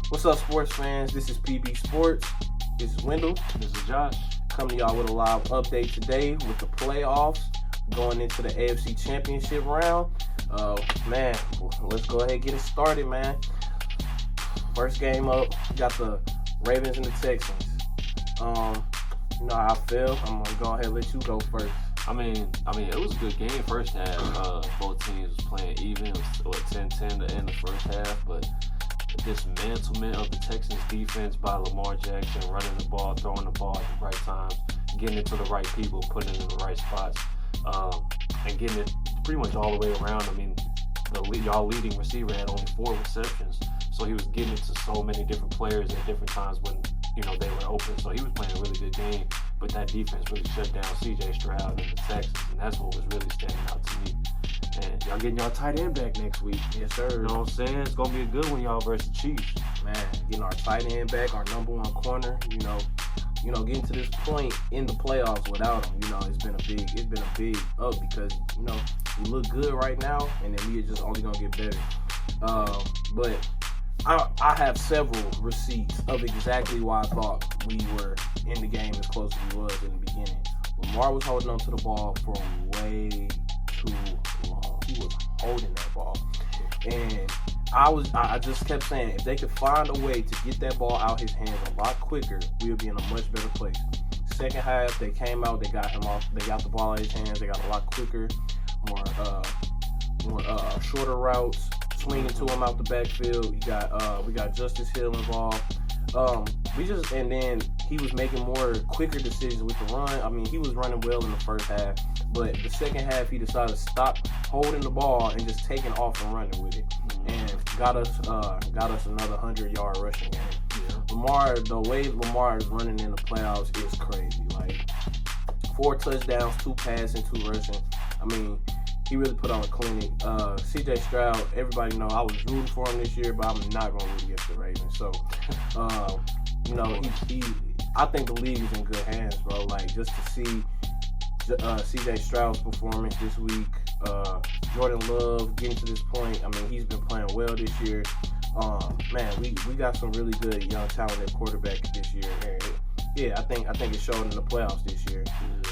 What's up, sports fans? This is PB Sports. This is Wendell. This is Josh. Coming to y'all with a live update today with the playoffs going into the AFC Championship round. Man, let's go ahead and get it started, man. First game up, got the Ravens and the Texans. You know how I feel. I'm gonna go ahead and let you go first. I mean, it was a good game first half. Both teams was playing even. It was 10-10 to end the first half, but the dismantlement of the Texans defense by Lamar Jackson, running the ball, throwing the ball at the right times, getting it to the right people, putting it in the right spots, and getting it pretty much all the way around. I mean, y'all leading receiver had only 4 receptions, so he was getting it to so many different players at different times when they were open. So he was playing a really good game, but that defense really shut down C.J. Stroud and the Texans, and that's what was really standing out to me. And y'all getting y'all tight end back next week. Yes, sir. You know what I'm saying? It's going to be a good one, y'all, versus the Chiefs. Man, getting our tight end back, our number one corner, getting to this point in the playoffs without him, it's been a big up because, we look good right now, and then we are just only going to get better. But I have several receipts of exactly why I thought we were in the game as close as we was in the beginning. Lamar was holding on to the ball for way too long. He was holding that ball. And I just kept saying, if they could find a way to get that ball out his hands a lot quicker, we would be in a much better place. Second half, they came out, they got him off, they got the ball out of his hands, they got a lot quicker, more shorter routes, swinging to him out the backfield. We got Justice Hill involved. And then he was making more quicker decisions with the run. I mean, he was running well in the first half, but the second half he decided to stop holding the ball and just taking off and running with it, and got us another 100-yard rushing game. Yeah. The way Lamar is running in the playoffs is crazy. Like 4 touchdowns, 2 passing, 2 rushing. I mean, he really put on a clinic. C.J. Stroud, everybody know I was rooting for him this year, but I'm not going to root against the Ravens. So, I think the league is in good hands, bro. Like, just to see C.J. Stroud's performance this week, Jordan Love getting to this point. I mean, he's been playing well this year. Man, we got some really good young talented quarterback this year. And I think it showed in the playoffs this year.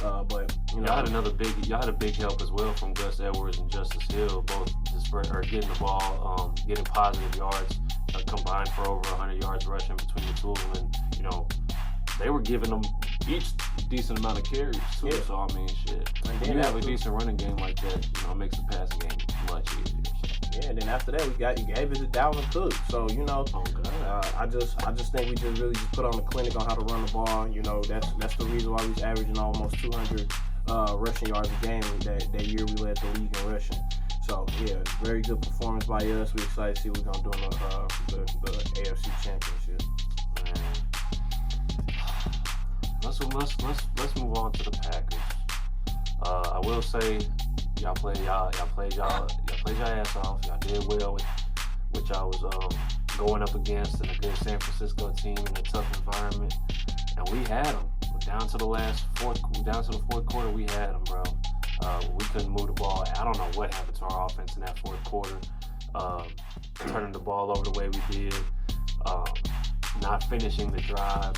But y'all had a big help as well from Gus Edwards and Justice Hill, both getting the ball, getting positive yards, combined for over 100 yards rushing between the two of them, and they were giving them each decent amount of carries too. Yeah. So I mean, shit. When you have a decent running game like that, it makes the passing game much easier. So. Yeah, and then after that, you gave it to Dalvin Cook. So I just think we just really put on a clinic on how to run the ball. That's the reason why we was averaging almost 200 rushing yards a game that year we led the league in rushing. So yeah, very good performance by us. We're excited to see what we're gonna do in the AFC Championship. Let's move on to the Packers. I will say y'all played y'all ass off. Y'all did well with what y'all was going up against in a good San Francisco team in a tough environment, and we had them down to the fourth quarter. We had them, bro. We couldn't move the ball. I don't know what happened to our offense in that fourth quarter. Turning the ball over the way we did, not finishing the drive.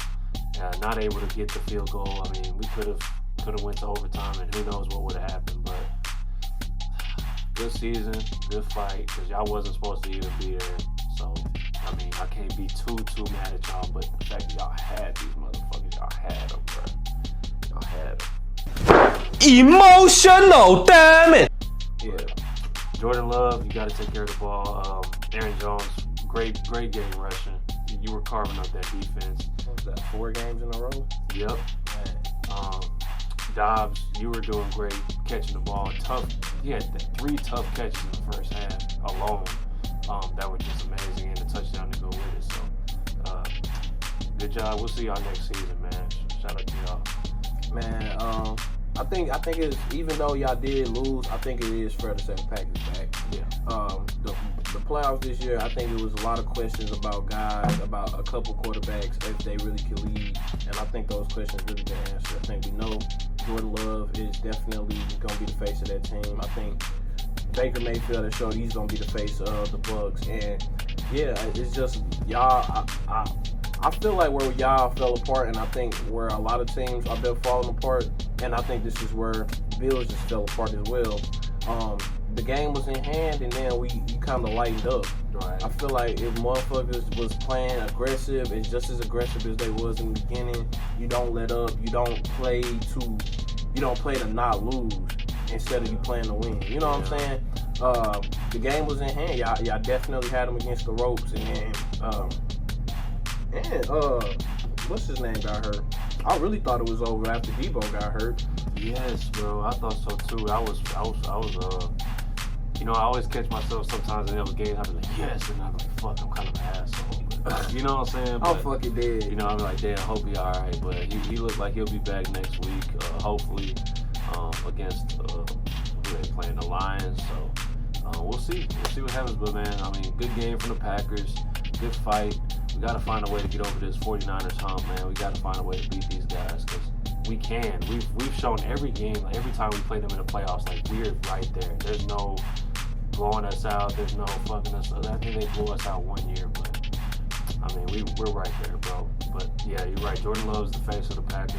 Not able to get the field goal. I mean, we could have went to overtime, and who knows what would have happened. But good season, good fight, because y'all wasn't supposed to even be there. So I mean, I can't be too mad at y'all. But the fact that y'all had these motherfuckers, y'all had them, bro. Y'all had them. Emotional, damn it. Yeah. Jordan Love, you got to take care of the ball. Aaron Jones, great game rushing. You were carving up that defense. What was that, 4 games in a row? Yep. Dobbs, you were doing great catching the ball. Tough. He had 3 tough catches in the first half alone. That were just amazing, and a touchdown to go with it. So, good job. We'll see y'all next season, man. Shout out to y'all. Man, I think it's, even though y'all did lose, I think it is fair to say the Packers back. Yeah. The playoffs this year, I think it was a lot of questions about a couple quarterbacks if they really could lead, and I think those questions really been answered. I think we know Jordan Love is definitely going to be the face of that team. I think Baker Mayfield has showed he's going to be the face of the Bucs, and Yeah, it's just y'all. I feel like where y'all fell apart, and I think where a lot of teams have been falling apart, and I think this is where Bills just fell apart as well. The game was in hand, and then we kind of lightened up. Right. I feel like if motherfuckers was playing aggressive, it's just as aggressive as they was in the beginning. You don't let up. You don't play to not lose instead of you playing to win. You know what I'm saying? The game was in hand. Y'all definitely had them against the ropes, and what's his name got hurt. I really thought it was over after Debo got hurt. Yes, bro. I thought so too. I was I always catch myself sometimes in the other games. I'll be like, yes, and I'm like, fuck, I'm kind of an asshole. But, you know what I'm saying? I'm fucking dead. You know, I'm like, damn, hope he all right. But he looks like he'll be back next week, hopefully, against who they playing, the Lions. So we'll see. We'll see what happens. But man, I mean, good game from the Packers. Good fight. We got to find a way to get over this 49ers hump, man. We got to find a way to beat these guys because we can. We've shown every game, like every time we play them in the playoffs, like we're right there. There's no blowing us out. There's no fucking us. I think they blew us out one year, but I mean we're right there, bro. But yeah, you're right. Jordan Love's the face of the Packers.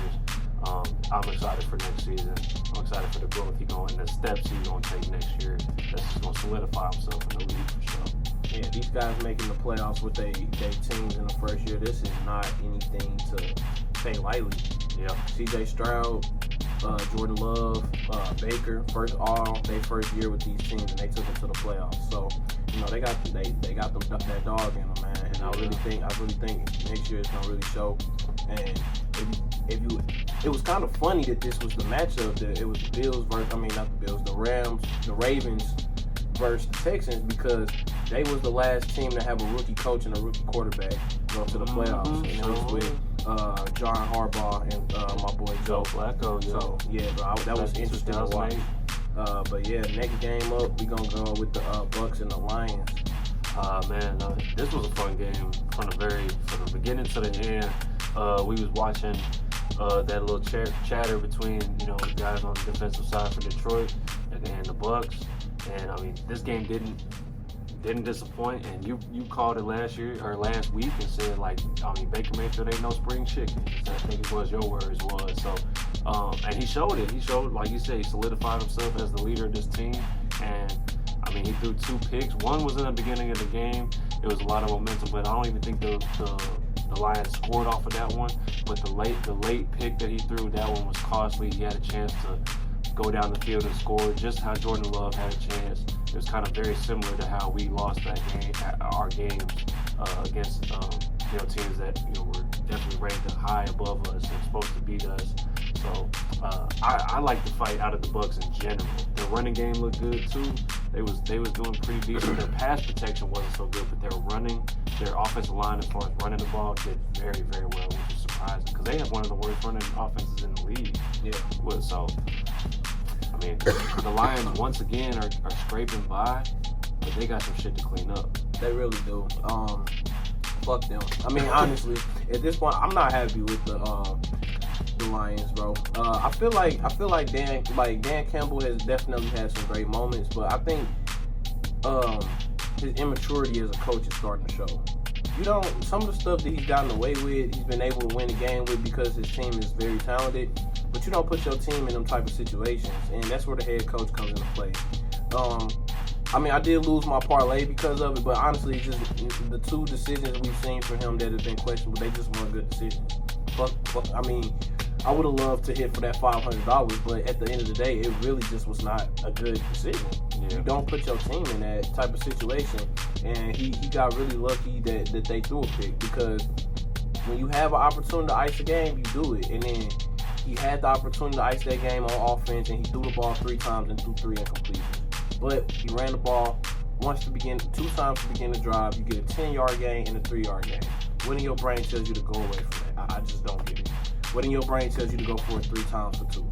I'm excited for next season. I'm excited for the growth he's going, the steps he's going to take next year. That's just going to solidify himself in the league for sure. Yeah, these guys making the playoffs with their teams in the first year, this is not anything to take lightly. Yeah. CJ Stroud, Jordan Love, Baker, their first year with these teams, and they took them to the playoffs. So, you know, they got that dog in them, man. And I really think next year it's gonna really show. And it was kind of funny that this was the matchup. That it was the Bills versus, not the Bills, the Ravens versus the Texans, because they was the last team to have a rookie coach and a rookie quarterback go to the playoffs. And it was with John Harbaugh and my boy Joe Flacco. Yeah. So yeah, bro, that was interesting to watch. But yeah, next game up, we gonna go with the Bucks and the Lions. This was a fun game from the beginning to the end. We was watching that little chatter between the guys on the defensive side for Detroit and the Bucks, and I mean this game didn't disappoint. And you called it last week and said Baker Mayfield ain't no spring chicken. I think it was your words so. And he showed it. He showed, like you said, he solidified himself as the leader of this team. And I mean, he threw 2 picks. One was in the beginning of the game. It was a lot of momentum, but I don't even think the Lions scored off of that one. But the late pick that he threw, that one was costly. He had a chance to go down the field and score, just how Jordan Love had a chance. It was kind of very similar to how we lost that game, our games against teams that were definitely ranked high above us and supposed to beat us. So I like the fight out of the Bucks in general. Their running game looked good too. They was doing pretty decent. Their pass protection wasn't so good, but their offensive line as far as running the ball did very, very well, which is surprising because they have one of the worst running offenses in the league. Yeah. So I mean, the Lions once again are scraping by, but they got some shit to clean up. They really do. Fuck them. I mean, honestly, at this point, I'm not happy with the Lions, bro. I feel like Dan Campbell has definitely had some great moments, but I think his immaturity as a coach is starting to show. Some of the stuff that he's gotten away with, he's been able to win the game with because his team is very talented. But you don't put your team in them type of situations, and that's where the head coach comes into play. I did lose my parlay because of it, but honestly, just the 2 decisions we've seen from him that have been questionable, they just weren't good decisions. I would have loved to hit for that $500, but at the end of the day, it really just was not a good decision. Yeah. You don't put your team in that type of situation, and he got really lucky that they threw a pick, because when you have an opportunity to ice a game, you do it. And then he had the opportunity to ice that game on offense, and he threw the ball 3 times and threw 3 incompletions. But he ran the ball 2 times to begin the drive. You get a 10-yard gain and a 3-yard gain. What in your brain tells you to go away from that? I just don't get it. What in your brain tells you to go for it 3 times for 2?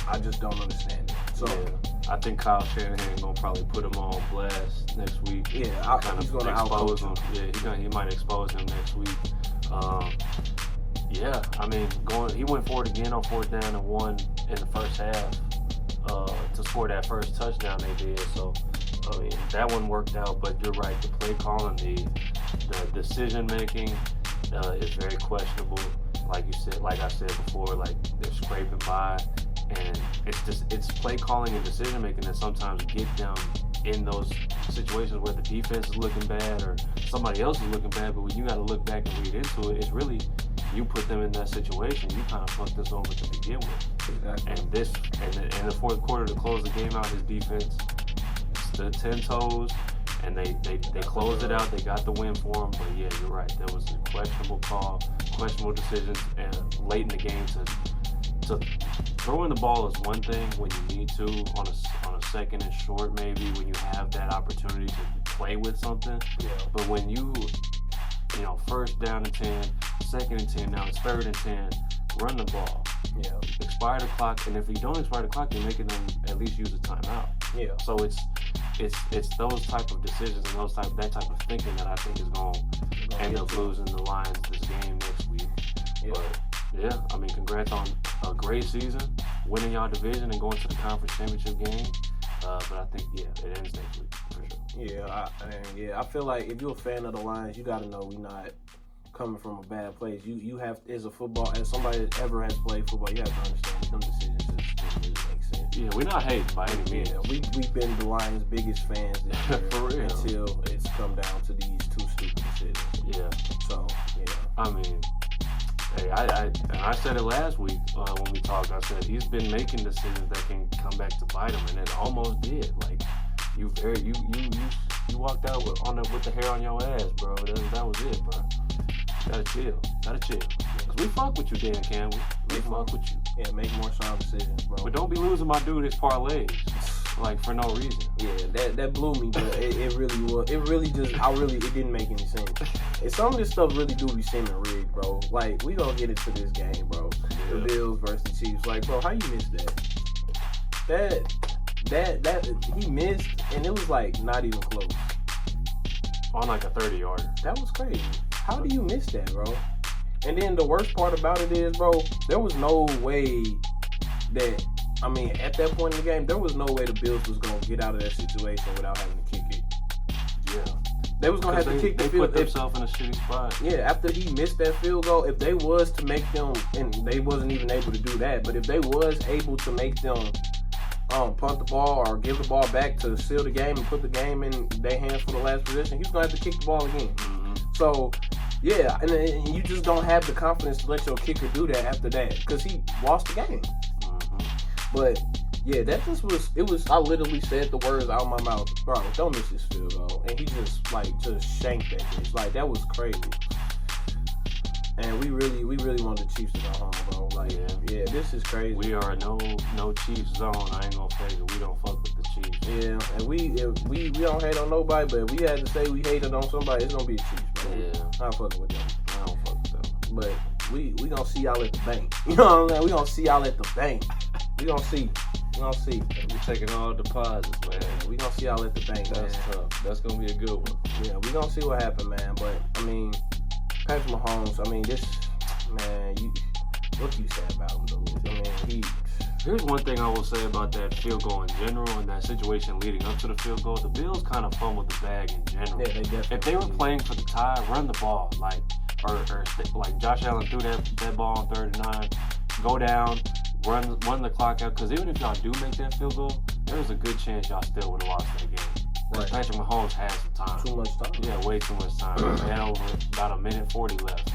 I just don't understand it. So yeah, I think Kyle Shanahan gonna probably put him on blast next week. Yeah, he's gonna expose him. Yeah, he might expose him next week. Yeah, I mean, he went for it again on 4th down and 1 in the first half to score that first touchdown they did. So I mean, that one worked out, but you're right. The play calling, the decision making is very questionable. Like you said, like I said before, like they're scraping by, and it's play calling and decision making that sometimes get them in those situations where the defense is looking bad or somebody else is looking bad. But when you got to look back and read into it, it's really you put them in that situation. You kind of fucked this over to begin with. Exactly. And in the fourth quarter to close the game out, his defense stood 10 toes, and they closed it out. They got the win for him. But yeah, you're right. There was a questionable call, questionable decisions, and late in the game to throwing the ball is one thing when you need to on a second and short, maybe when you have that opportunity to play with something. Yeah. But when you first down and 10, second and 10, now it's third and 10, run the ball. Yeah. Expire the clock, and if you don't expire the clock, you're making them at least use a timeout. Yeah. So it's those type of decisions and that type of thinking that I think is going to end up losing the Lions this game next week. Yeah. But yeah, I mean, congrats on a great season, winning y'all division and going to the conference championship game. But I think it ends next week for sure. I feel like if you're a fan of the Lions, you got to know we're not coming from a bad place. You have, as somebody that ever has played football, you have to understand that them decisions just didn't really make sense. Yeah, we're not hating by any means. Yeah, we've been the Lions' biggest fans this year For real. until it's come down to these two stupid decisions. Yeah. So, yeah. I mean, hey, I said it last week when we talked. I said he's been making decisions that can come back to bite him, and it almost did. Like you walked out with the hair on your ass, bro. That was it, bro. Gotta chill. Cause we fuck with you, Dan Campbell. We fuck with you. Yeah, make more sound decisions, bro. But don't be losing my dude his parlays, like for no reason. Yeah, that blew me, but it really was. It didn't make any sense. And some of this stuff really do be seeming rigged, bro. Like, we gonna get into this game, bro. Yeah. The Bills versus the Chiefs. Like, bro, how you missed that? That he missed, and it was like not even close. On like a 30-yarder. That was crazy. How do you miss that, bro? And then the worst part about it is, bro, there was no way that, I mean, at that point in the game, there was no way the Bills was going to get out of that situation without having to kick it. Yeah. They was going to have to kick the field. They put themselves in a shitty spot. Yeah, after he missed that field goal, if they was to make them, and they wasn't even able to do that, but if they was able to make them punt the ball or give the ball back to seal the game and put the game in their hands for the last possession, he's going to have to kick the ball again. Mm-hmm. So, yeah, and you just don't have the confidence to let your kicker do that after that because he lost the game. Mm-hmm. But, yeah, that just was, I literally said the words out of my mouth, bro, don't miss this field goal. And he just shanked that bitch. Like, that was crazy. And we really wanted the Chiefs to go home, bro. Like, yeah, this is crazy. We are no Chiefs zone. I ain't gonna fake it. We don't fuck with the Chiefs. Yeah, and we don't hate on nobody, but if we had to say we hated on somebody, it's gonna be the Chiefs, bro. Yeah. I'm fucking with them. I don't fuck with them. But we gonna see y'all at the bank. You know what I'm saying? We gonna see y'all at the bank. We gonna see. We taking all deposits, man. We gonna see y'all at the bank, That's man. tough. That's gonna be a good one. Yeah, we gonna see what happened, man. But I mean, Patrick Mahomes. I mean, this man. What you say about him, dude? I mean, Here's one thing I will say about that field goal in general and that situation leading up to the field goal. The Bills kind of fumbled the bag in general. Yeah, they definitely. If they were playing for the tie, run the ball. Like Josh Allen threw that ball on 3rd and 9. Go down, run the clock out. Because even if y'all do make that field goal, there's a good chance y'all still would have lost that game. Right. Patrick Mahomes had some time. Too much time. Yeah, way too much time. They had over about a minute 40 left.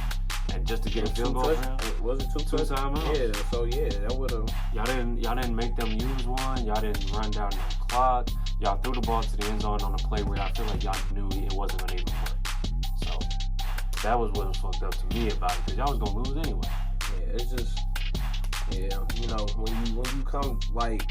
And just to get a field goal for him, was it two timeouts? Yeah, so yeah, that would have. Y'all didn't make them use one. Y'all didn't run down the clock. Y'all threw the ball to the end zone on a play where I feel like y'all knew it wasn't gonna even work. So that was what was fucked up to me about it, because y'all was gonna lose anyway. Yeah, it's just, you know, when you come, like,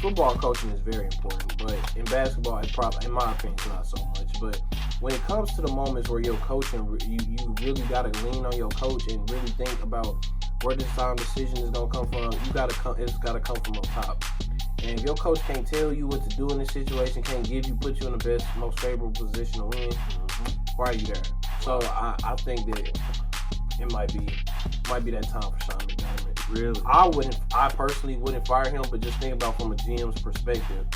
football coaching is very important, but in basketball, it probably, in my opinion, not so much. But when it comes to the moments where you're coaching, you really gotta lean on your coach and really think about where this time decision is gonna come from. It's gotta come from on top. And if your coach can't tell you what to do in this situation, can't put you in the best, most favorable position to win, why are you there? So I think that it might be that time for Sean McDermott. Really? I personally wouldn't fire him, but just think about from a GM's perspective.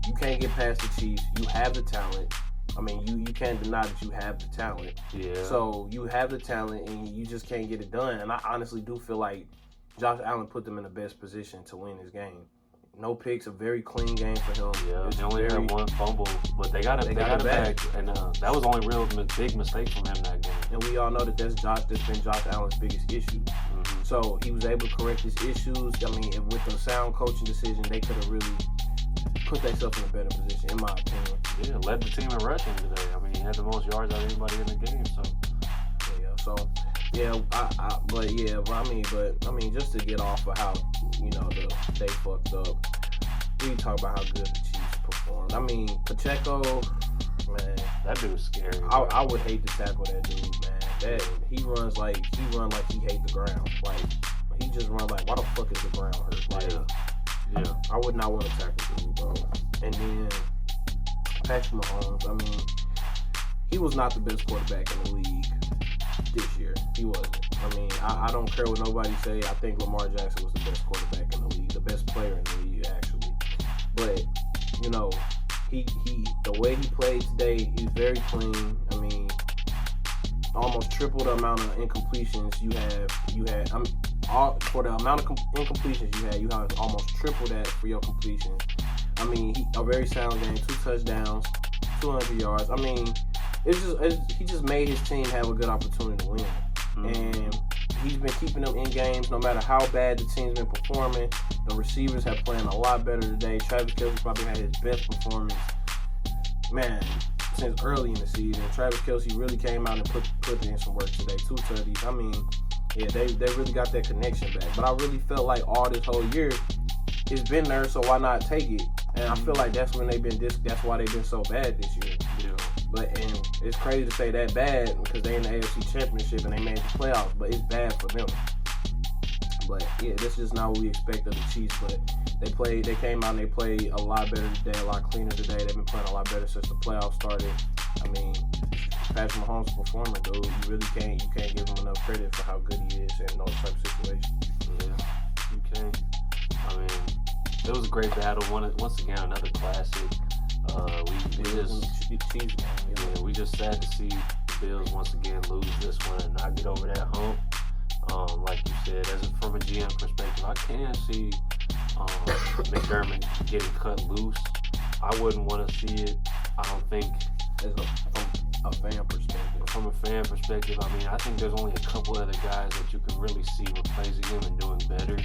you can't get past the Chiefs. You have the talent. I mean, you can't deny that you have the talent. Yeah. So you have the talent, and you just can't get it done. And I honestly do feel like Josh Allen put them in the best position to win this game. No picks, a very clean game for him. Yeah, they only had one fumble, but they got it back. And that was the only real big mistake from him that game. And we all know that that's been Josh Allen's biggest issue. Mm-hmm. So he was able to correct his issues. I mean, and with the sound coaching decision, they could have really put themselves in a better position, in my opinion. Yeah, led the team in rushing today. I mean, he had the most yards out of anybody in the game. So I mean, just to get off of how they fucked up. We talk about how good the Chiefs performed. I mean, Pacheco, man, that dude's scary. I would hate to tackle that dude, man. He run like he hate the ground. Like he just run like, why the fuck is the ground hurt? Like, yeah. I would not want to tackle dude, bro. And then Patrick Mahomes, I mean, he was not the best quarterback in the league this year. He wasn't. I mean, I don't care what nobody say. I think Lamar Jackson was the best quarterback in the league, the best player in the league, actually. But, he the way he played today, he's very clean. I mean, almost triple the amount of incompletions you had. For the amount of incompletions you have almost triple that for your completions. I mean, a very sound game, 2 touchdowns, 200 yards. I mean, he just made his team have a good opportunity to win. Mm-hmm. And he's been keeping them in games no matter how bad the team's been performing. The receivers have playing a lot better today. Travis Kelce probably had his best performance, man, since early in the season. Travis Kelce really came out and put in some work today. 2 tutties. I mean, yeah, they really got that connection back. But I really felt like all this whole year it's been there, so why not take it? And I feel like that's why they've been so bad this year. Yeah. And it's crazy to say that bad because they in the AFC Championship and they made the playoffs, but it's bad for them. But yeah, this is not what we expect of the Chiefs. But they came out and they played a lot better today, a lot cleaner today. They've been playing a lot better since the playoffs started. I mean, Patrick Mahomes is a performer, dude. You can't give him enough credit for how good he is in those type of situations. Yeah, you can't. I mean, it was a great battle. Once again, another classic. We just sad to see the Bills once again lose this one and not get over that hump. Like you said, from a GM perspective, I can see McDermott getting cut loose. I wouldn't want to see it. I don't think from a fan perspective. From a fan perspective, I mean, I think there's only a couple other guys that you can really see replacing him and doing better.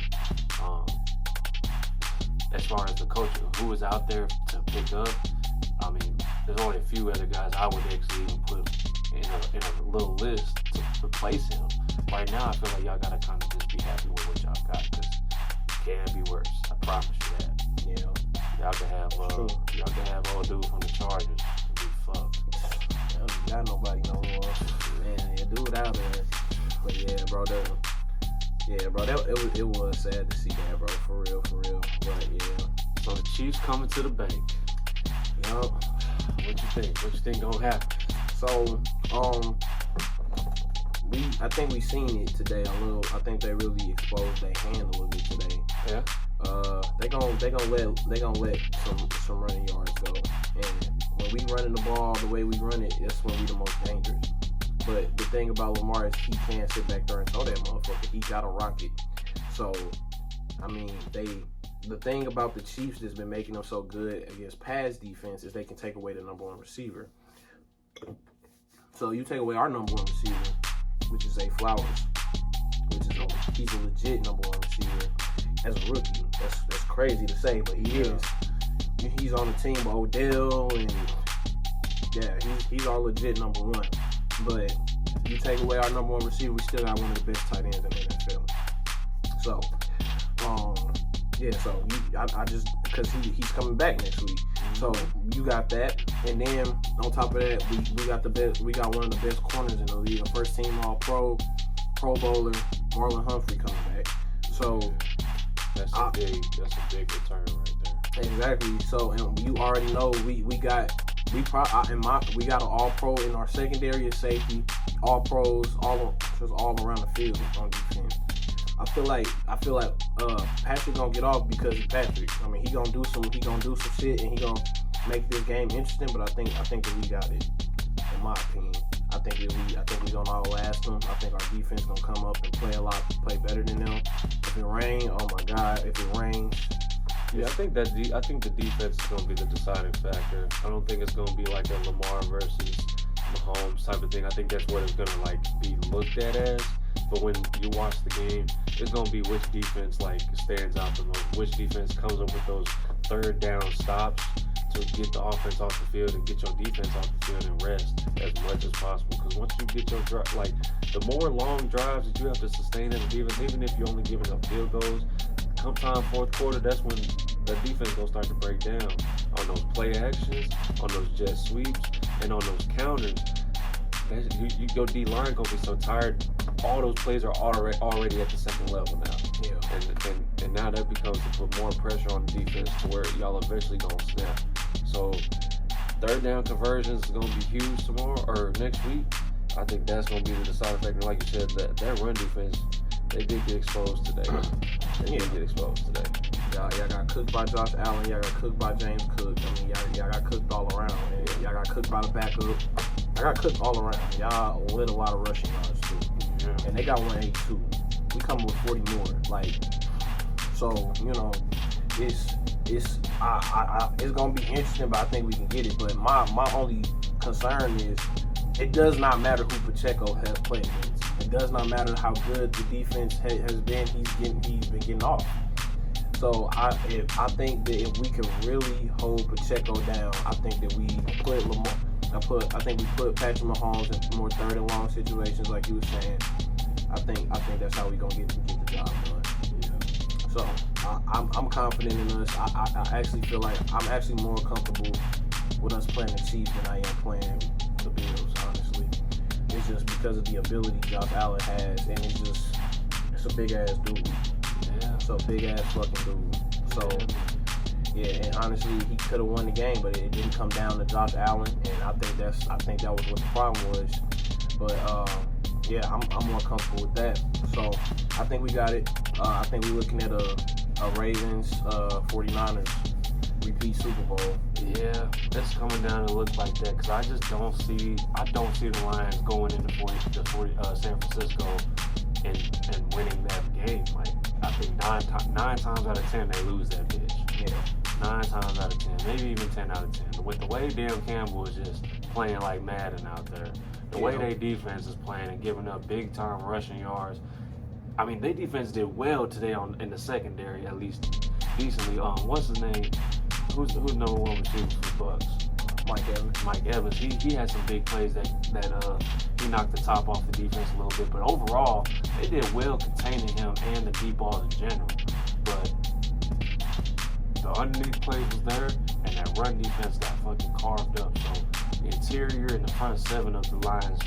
As far as the coach who is out there to pick up, I mean, there's only a few other guys I would actually even put in a little list to replace him. Right now, I feel like y'all gotta kind of just be happy with what y'all got because it can be worse. I promise you that. Yeah. Y'all can have old dude from the Chargers and be fucked. Got nobody no more. Man, yeah, dude out there. But yeah, bro, it was sad to see that, bro. For real. But yeah. So the Chiefs coming to the bank. Yup. What you think? What you think gonna happen? So, I think we seen it today a little. I think they really exposed their hand a little bit today. Yeah. They gonna let some running yards go. And when we running the ball the way we run it, that's when we the most dangerous. But the thing about Lamar is he can't sit back there and throw that motherfucker. He got a rocket. So, I mean, the thing about the Chiefs that's been making them so good against pass defense is they can take away the number one receiver. So you take away our number one receiver, which is Zay Flowers, he's a legit number one receiver as a rookie. That's crazy to say, but he is. He's on the team with Odell, and yeah, he's our legit number one. But you take away our number one receiver, we still got one of the best tight ends in the NFL. So, I just because he's coming back next week. So you got that, and then on top of that, we got the best. We got one of the best corners in the league. A first team All Pro Bowler, Marlon Humphrey coming back. So that's a big return right there. Exactly. So and you already know we got an All Pro in our secondary as safety, All Pros all around the field on defense. feel like Patrick gonna get off because of Patrick. I mean, he gonna do some shit and he gonna make this game interesting. But I think that we got it. In my opinion, I think we gonna outlast them. I think our defense gonna come up and play better than them. If it rains, oh my God! If it rains. Yeah, I think the defense is going to be the deciding factor. I don't think it's going to be like a Lamar versus Mahomes type of thing. I think that's what it's going to like be looked at as. But when you watch the game, it's going to be which defense like stands out the most. Which defense comes up with those third down stops to get the offense off the field and get your defense off the field and rest as much as possible. Because once you get your drive, like the more long drives that you have to sustain as a defense, even if you're only giving up field goals, come time fourth quarter, that's when the defense gonna start to break down on those play actions, on those jet sweeps, and on those counters. Your D line gonna be so tired. All those plays are already at the second level now. Yeah. And now that becomes to put more pressure on the defense to where y'all eventually gonna snap. So third down conversions is gonna be huge tomorrow or next week. I think that's gonna be the deciding factor. Like you said, that run defense, they did get exposed today. They did get exposed today. Y'all got cooked by Josh Allen. Y'all got cooked by James Cook. I mean, y'all got cooked all around. And y'all got cooked by the backup. Y'all got cooked all around. Y'all lit a lot of rushing yards too. Yeah. And they got 182. We come with 40 more. Like, so you know, it's gonna be interesting, but I think we can get it. But my only concern is it does not matter who Pacheco has played against. It does not matter how good the defense has been. He's been getting off. So I think that if we can really hold Pacheco down, I think that we put Lamar. I think we put Patrick Mahomes in more third and long situations, like you were saying. I think that's how we gonna get the job done. Yeah. So I'm confident in us. I actually feel like I'm actually more comfortable with us playing the Chiefs than I am playing the Bills. Honestly, it's just because of the ability Josh Allen has, and it's a big ass dude. Yeah. So big ass fucking dude. So yeah, and honestly, he could have won the game, but it didn't come down to Josh Allen, and I think that was what the problem was. But yeah, I'm more comfortable with that. So I think we got it. I think we're looking at a Ravens 49ers repeat Super Bowl. Yeah, it's coming down to look like that because I don't see the Lions going into San Francisco and winning that game. Like I think nine times out of 10 they lose that bitch. Yeah. 9 times out of 10, maybe even 10 out of 10. With the way Dan Campbell is just playing like Madden out there, the way their defense is playing and giving up big time rushing yards. I mean, their defense did well today in the secondary, at least decently. What's his name? Who's number one receiver for the Bucks? Mike Evans. He had some big plays that he knocked the top off the defense a little bit. But overall, they did well containing him and the deep balls in general. But the underneath plays was there, and that run defense got fucking carved up. So the interior and the front seven of the Lions,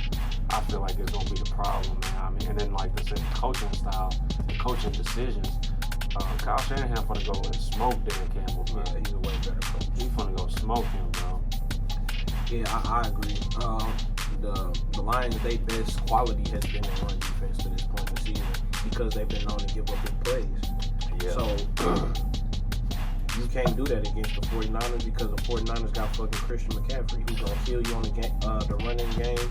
I feel like it's gonna be the problem, man. I mean, and then like I said, coaching style, the coaching decisions. Kyle Shanahan gonna go and smoke Dan Campbell, bro. Yeah, he's a way better coach. He's gonna go smoke him, bro. Yeah, I agree. The Lions, their best quality has been in run defense to this point in the season because they've been known to give up big plays. Yeah. So you can't do that against the 49ers because the 49ers got fucking Christian McCaffrey who's gonna kill you on the running game,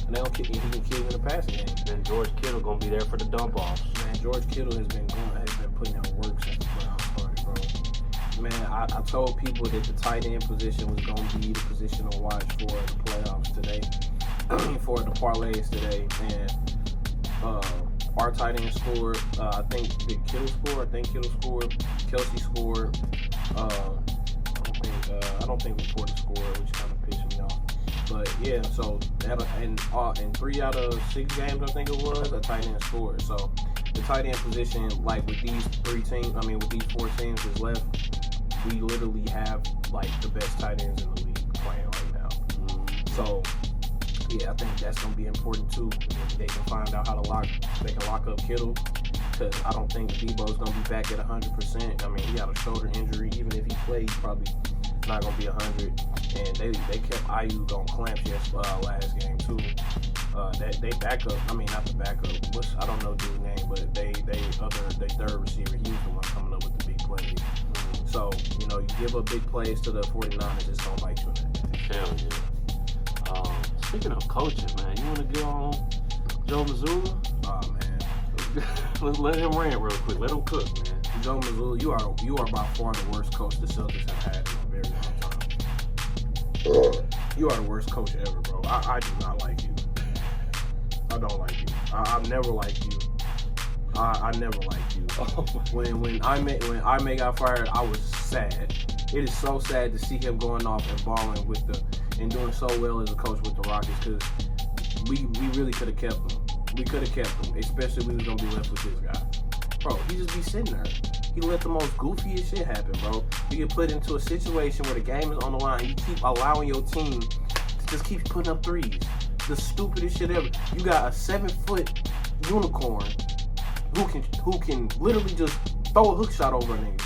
and he can kill you in the passing game. Then George Kittle gonna be there for the dump offs. Man, George Kittle has been putting in work since the playoffs started, bro. Man, I told people that the tight end position was gonna be the position to watch for the playoffs today, for the parlays today, and our tight end scored. I think did Kittle score? I think Kittle scored. Kelsey scored. I don't think we Porter scored, which kind of pissed me off. But yeah, so in 3 out of 6 games, I think it was, a tight end scored. So the tight end position, like with these 4 teams is left, we literally have like the best tight ends in the league playing right now. Mm-hmm. So yeah, I think that's gonna be important too. If they can find out how to lock up Kittle, because I don't think Debo's gonna be back at 100%. I mean, he had a shoulder injury. Even if he played, he's probably not gonna be 100. And they kept Ayuk on clamps last game too. They backup. I mean, not the backup. I don't know dude's name, but they third receiver. He was the one coming up with the big plays. So you know, you give up big plays to the 49ers, it's gonna bite you in the ass. Hell yeah. Speaking of coaching, man, you want to get on Joe Mazzulla? Oh man, Let's let him rant real quick. Let him cook, man. Joe Mazzulla, you are by far the worst coach the Celtics have had in a very long time. You are the worst coach ever, bro. I do not like you. I don't like you. I've never liked you. I never liked you. Oh, When I got fired, I was sad. It is so sad to see him going off and balling and doing so well as a coach with the Rockets, because we really could have kept him. We could have kept him, especially if we was gonna be left with this guy. Bro, he just be sitting there. He let the most goofiest shit happen, bro. You get put into a situation where the game is on the line. You keep allowing your team to just keep putting up threes. The stupidest shit ever. You got a 7-foot unicorn who can literally just throw a hook shot over a nigga.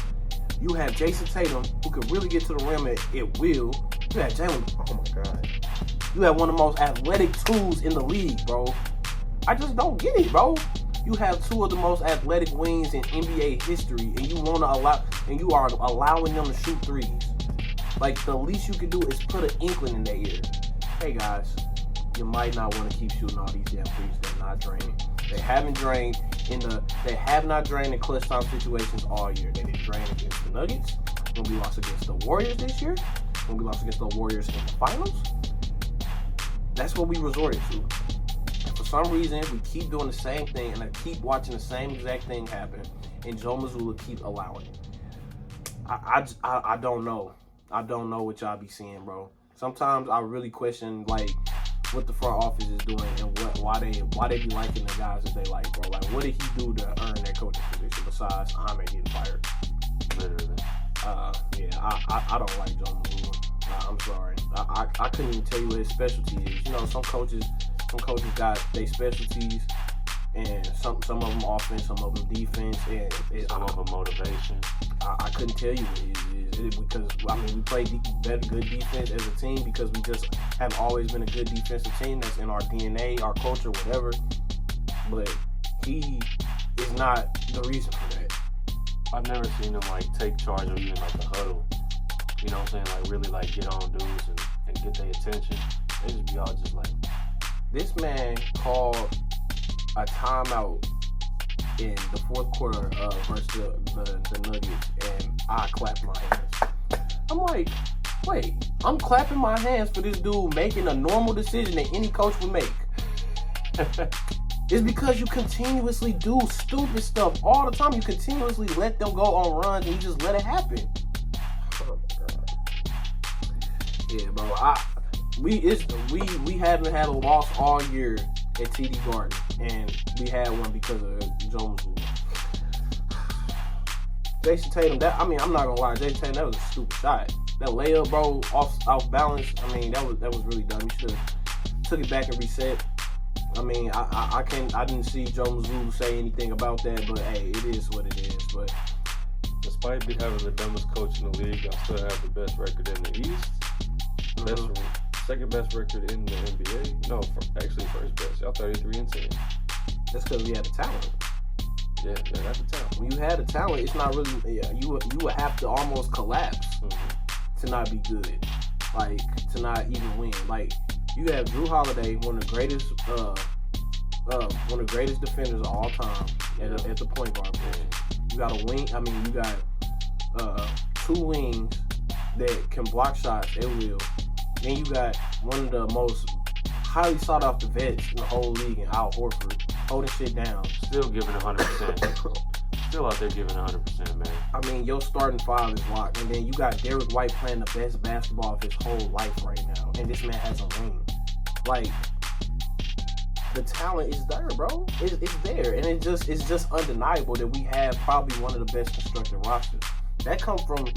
You have Jason Tatum who can really get to the rim at will. You have Jalen. Oh my god. You have one of the most athletic tools in the league, bro. I just don't get it, bro. You have two of the most athletic wings in NBA history, and you are allowing them to shoot threes. Like, the least you can do is put an inkling in their ear. Hey guys, you might not want to keep shooting all these damn threes. They're not draining. They have not drained in clutch time situations all year. They didn't drain against the Nuggets. When we lost against the Warriors this year. When we lost against the Warriors in the finals. That's what we resorted to. And for some reason, we keep doing the same thing, and I keep watching the same exact thing happen, and Joe Mazzulla keep allowing it. I don't know. I don't know what y'all be seeing, bro. Sometimes I really question, like, what the front office is doing and why they be liking the guys that they like, bro. Like, what did he do to earn that coaching position besides Ame getting fired? Literally. I don't like Joe Mazzulla. I'm sorry. I couldn't even tell you what his specialty is. You know, some coaches got their specialties, and some of them offense, some of them defense, and some of them motivation. I couldn't tell you what it is because, I mean, we play good defense as a team because we just have always been a good defensive team. That's in our DNA, our culture, whatever. But he is not the reason for that. I've never seen him, like, take charge of even, like, the huddle. You know what I'm saying? Like, really, like, get on dudes and get their attention. They just be all just like... This man called a timeout in the fourth quarter versus the Nuggets, and I clapped my hands. I'm like, wait, I'm clapping my hands for this dude making a normal decision that any coach would make. It's because you continuously do stupid stuff all the time. You continuously let them go on runs and you just let it happen. Oh my god. Yeah, bro. We haven't had a loss all year at TD Garden, and we had one because of Joe Mazzulla. Jason Tatum, I'm not gonna lie, Jason Tatum, that was a stupid shot. That layup, bro, off balance. I mean, that was really dumb. You should have took it back and reset. I mean, I didn't see Joe Mazzulla say anything about that, but hey, it is what it is. But despite having the dumbest coach in the league, I still have the best record in the East. Second best record in the NBA. No, actually first best. Y'all 33-10. That's because we had the talent. Yeah, they had the talent. When you had the talent, it's not really. Yeah, you would have to almost collapse to not be good, like to not even win. Like, you have Drew Holiday, one of the greatest defenders of all time at the point guard position. You got a wing. I mean, you got two wings that can block shots at will. Then you got one of the most highly sought after vets in the whole league in Al Horford, holding shit down. Still giving 100%. Still out there giving 100%, man. I mean, your starting five is locked. And then you got Derek White playing the best basketball of his whole life right now. And this man has a ring. Like, the talent is there, bro. It's there. And it's just undeniable that we have probably one of the best constructed rosters. That come from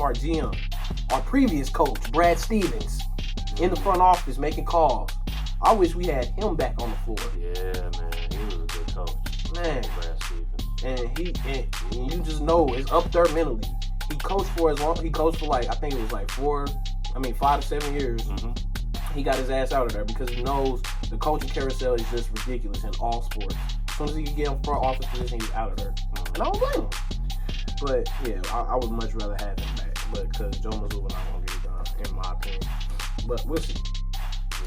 our GM, our previous coach, Brad Stevens, in the front office making calls. I wish we had him back on the floor. Yeah, man, he was a good coach. Man, Brad Stevens. And you just know it's up there mentally. He coached for like I think it was like 5 to 7 years. he got his ass out of there because he knows the coaching carousel is just ridiculous in all sports. As soon as he can get in front office position, he's out of there. And I don't blame him. But yeah, I would much rather have him back. But because Joe Mazzulla not gonna get it done, in my opinion. But we'll see.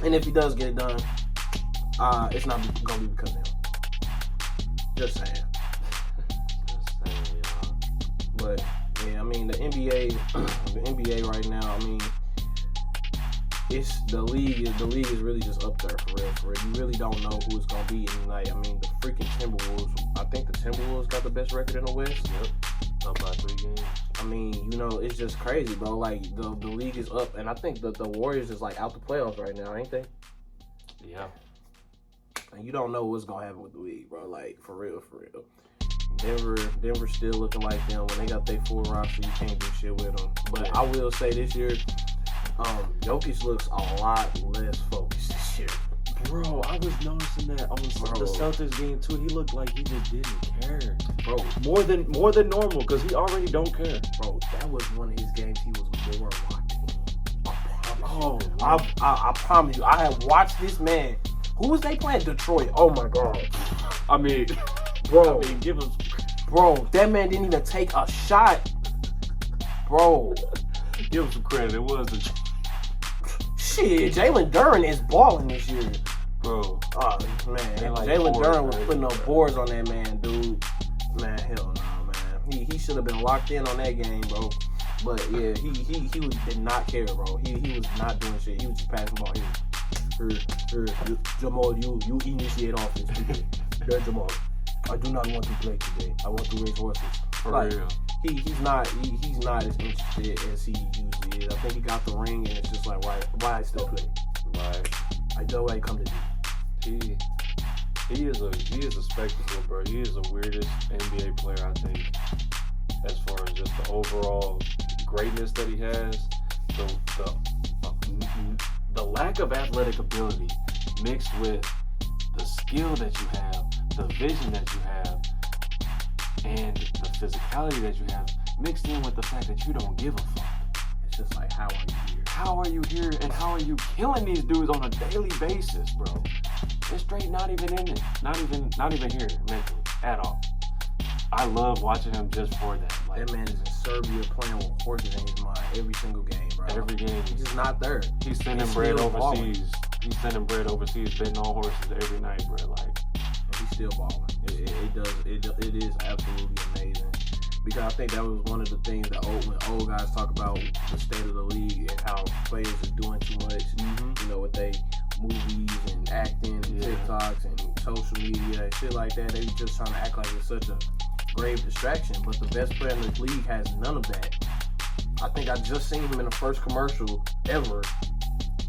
And if he does get it done, it's not gonna be because of him. Just saying. Y'all. But yeah, I mean the NBA right now. I mean, it's the league is really just up there for real. You really don't know who it's gonna be any night. I mean, the freaking Timberwolves. I think the Timberwolves got the best record in the West. Yep. Up by 3 games. I mean, it's just crazy, bro. Like the league is up, and I think the Warriors is like out the playoffs right now, ain't they? Yeah. And you don't know what's gonna happen with the league, bro. Like for real. Denver still looking like them. When they got their full roster, you can't do shit with them. But I will say this year, Jokic looks a lot less focused this year. Bro, I was noticing that on the Celtics game too. He looked like he just didn't care, bro. More than normal, because he already don't care, bro. That was one of his games. He was more locked in. I promise you, I have watched this man. Who was they playing? Detroit. Oh my god. I mean, give him. Bro, that man didn't even take a shot. Bro, give him some credit. It was the. Shit, Jalen Duren is balling this year. Bro. Oh, man. Like Jalen Duren was putting up boards on that man, dude. Man, hell no, man. He should have been locked in on that game, bro. But, yeah, he did not care, bro. He was not doing shit. He was just passing the ball. Here, Jamal, you initiate offense today. Here, Jamal. I do not want to play today. I want to raise horses. For real. He's not as interested as he usually is. I think he got the ring, and it's just like, why I still play? Right. I know I come to do. He is a spectacle, bro. He is the weirdest NBA player, I think, as far as just the overall greatness that he has. The lack of athletic ability mixed with the skill that you have, the vision that you have, and the physicality that you have, mixed in with the fact that you don't give a fuck. It's just like, how are you here? How are you here, and how are you killing these dudes on a daily basis, bro? They're straight not even in it. Not even here mentally at all. I love watching him just for that. Like, that man is in Serbia playing with horses in his mind every single game, bro. Every game. He's just not there. He's sending bread overseas. He's sending bread overseas, betting on horses every night, bro. Like, and he's still balling. It is absolutely amazing. Because I think that was one of the things that when old guys talk about the state of the league and how players are doing too much, you know, with they movies and acting and TikToks and social media and shit like that. They just trying to act like it's such a grave distraction. But the best player in the league has none of that. I think I just seen him in the first commercial ever.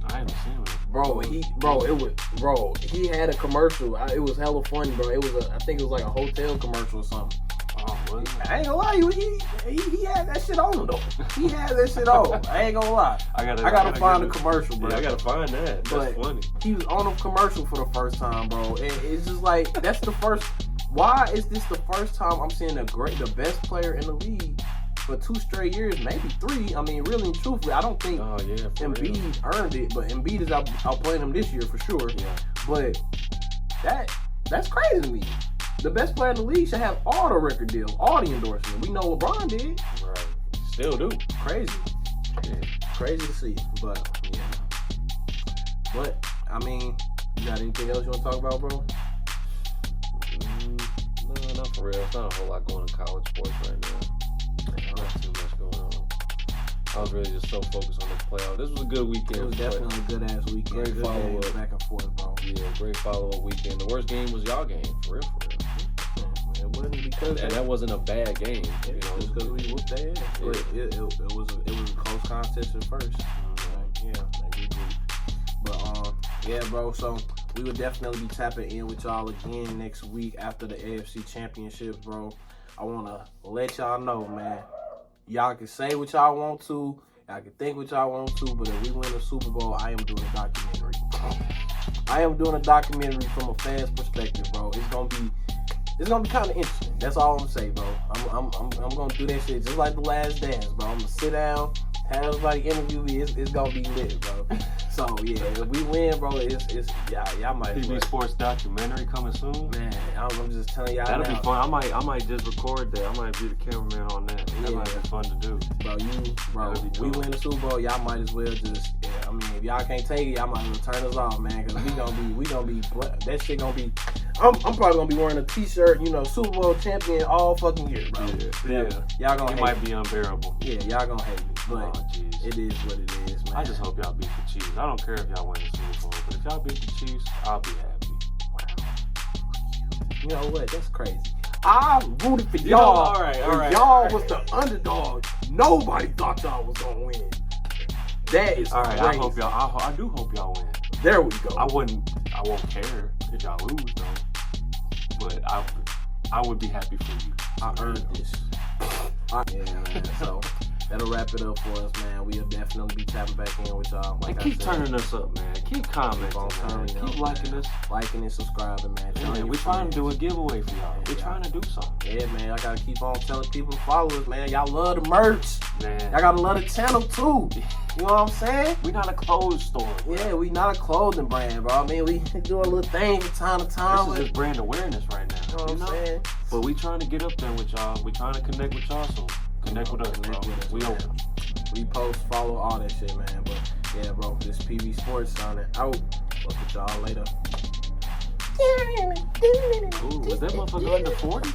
I haven't seen him. He had a commercial. It was hella funny, bro. I think it was like a hotel commercial or something. I ain't gonna lie, he had that shit on him though. He had that shit on. I ain't gonna lie. I gotta find the commercial, bro. Yeah, I gotta find that. That's funny. He was on a commercial for the first time, bro. And it's just like that's the first. Why is this the first time I'm seeing the best player in the league for 2 straight years, maybe 3? I mean, really and truthfully, I don't think Embiid earned it, but Embiid is outplaying him this year for sure. Yeah. But that's crazy to me. The best player in the league should have all the record deals, all the endorsements. We know LeBron did. Right. Still do. Crazy. Yeah. Crazy to see. But, yeah. But, I mean, you got anything else you want to talk about, bro? No, not for real. It's not a whole lot going on in college sports right now. Not too much going on. I was really just so focused on this playoff. This was a good weekend. It was definitely a good-ass weekend. Great follow-up. Back and forth, bro. Yeah, great follow-up weekend. The worst game was y'all game, for real. It wasn't because that wasn't a bad game. You know, it's because we whooped their ass. It was a close contest at first. But yeah, bro. So we would definitely be tapping in with y'all again next week after the AFC Championships, bro. I wanna let y'all know, man. Y'all can say what y'all want to. Y'all can think what y'all want to. But if we win the Super Bowl, I am doing a documentary. I am doing a documentary from a fan's perspective, bro. It's gonna be kind of interesting. That's all I'm gonna say, bro. I'm gonna do that shit just like The Last Dance, bro. I'm gonna sit down have somebody interview me. It's gonna be lit, bro. So yeah, if we win, bro, it's y'all might. TV sports documentary coming soon. Man, I'm just telling y'all. That'll now, be fun. I might just record that. I might be the cameraman on that. That Yeah. might be fun to do. Bro, That'd be we cool. win the Super Bowl, y'all might as well just. Yeah, I mean, if y'all can't take it, y'all might as well turn us off, man. Cause we gonna be that shit gonna be. I'm probably gonna be wearing a T-shirt, you know, Super Bowl champion all fucking year, bro. Yeah. Y'all gonna It hate might me. be unbearable. Yeah, y'all gonna hate me, but jeez. it is what it is, man. I just hope y'all beat the Chiefs. I don't care if y'all win the Super Bowl, but if y'all beat the Chiefs, I'll be happy. You know what? That's crazy. I rooted for You know, y'all. all right. Y'all was the underdog. Nobody thought y'all was gonna win. That is All right. crazy. I do hope y'all win. There we go. I won't care if y'all lose though, but I would be happy for you. I earned this. Yeah, man. So that'll wrap it up for us, man. We'll definitely be tapping back in with y'all. And keep turning us up, man. Keep commenting, on man. turning Keep up, liking man. us. Liking and subscribing, man. Man, we're trying to do a giveaway for y'all. We're trying to do something. Yeah, man. I gotta keep on telling people to follow us, man. Y'all love the merch. Man, Y'all gotta love the channel too. You know what I'm saying? we're not a clothes store. Bro. Yeah, we not a clothing brand, bro. I mean, we do a little thing from time to time. This is just brand awareness right now. You know what I'm saying? But we trying to get up there with y'all. We trying to connect with y'all, so connect with us, bro. We man. open. Repost, follow, all that shit, man. But yeah, bro, this PV Sports signing out. Fuck with y'all later. Ooh, was that motherfucker under 40?